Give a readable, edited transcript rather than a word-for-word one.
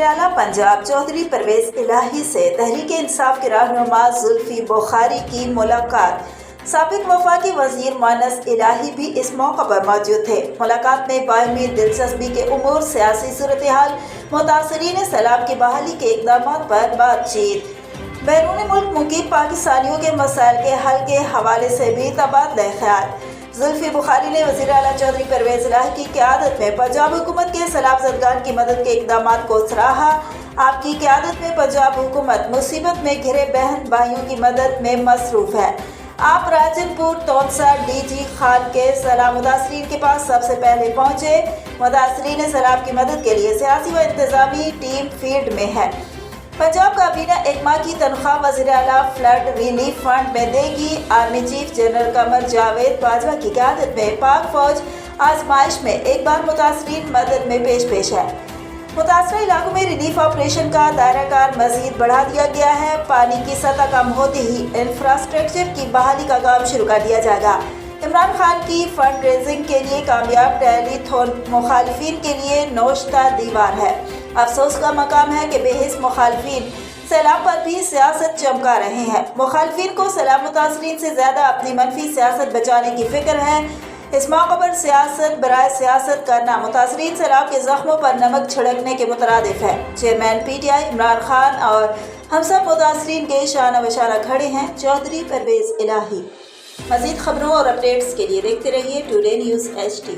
اعلیٰ پنجاب چودھری پرویز الہی سے تحریک انصاف کے رہنما زلفی بخاری کی ملاقات۔ سابق وفاقی وزیر مانس الہی بھی اس موقع پر موجود تھے۔ ملاقات میں باہمی دلچسپی کے امور، سیاسی صورتحال، متاثرین سیلاب کی بحالی کے اقدامات پر بات چیت، بیرون ملک مقیم پاکستانیوں کے مسائل کے حل کے حوالے سے بھی تبادلہ خیال۔ زلفی بخاری نے وزیر اعلیٰ چودھری پرویز الہی کی قیادت میں پنجاب حکومت کے سیلاب زدگان کی مدد کے اقدامات کو سراہا۔ آپ کی قیادت میں پنجاب حکومت مصیبت میں گھرے بہن بھائیوں کی مدد میں مصروف ہے۔ آپ راجن پور تونسا ڈی جی خان کے سیلاب متاثرین کے پاس سب سے پہلے پہنچے۔ متاثرین سیلاب کی مدد کے لیے سیاسی و انتظامی ٹیم فیلڈ میں ہے۔ پنجاب کابینہ ایک ماہ کی تنخواہ وزیر اعلیٰ فلڈ ریلیف فنڈ میں دے گی۔ Army chief general Qamar Javed Bajwa کی قیادت میں پاک فوج آزمائش میں ایک بار متاثرین مدد میں پیش ہے۔ متاثرہ علاقوں میں ریلیف آپریشن کا دائرہ کار مزید بڑھا دیا گیا ہے۔ پانی کی سطح کم ہوتے ہی انفراسٹرکچر کی بحالی کا کام شروع کر دیا جائے گا۔ عمران خان کی فنڈ ریزنگ کے لیے کامیاب ٹیلی تھون مخالفین کے لیے نوشتہ دیوار ہے۔ افسوس کا مقام ہے کہ بے حس مخالفین سیلاب پر بھی سیاست چمکا رہے ہیں۔ مخالفین کو سیلاب متاثرین سے زیادہ اپنی منفی سیاست بچانے کی فکر ہے۔ اس موقع پر سیاست برائے سیاست کرنا متاثرین سیلاب کے زخموں پر نمک چھڑکنے کے مترادف ہے۔ Chairman P T I Imran Khan اور ہم سب متاثرین کے شانہ بشانہ کھڑے ہیں۔ چودھری پرویز الہی۔ مزید خبروں اور اپڈیٹس کے لیے دیکھتے رہیے ٹوڈے نیوز HD۔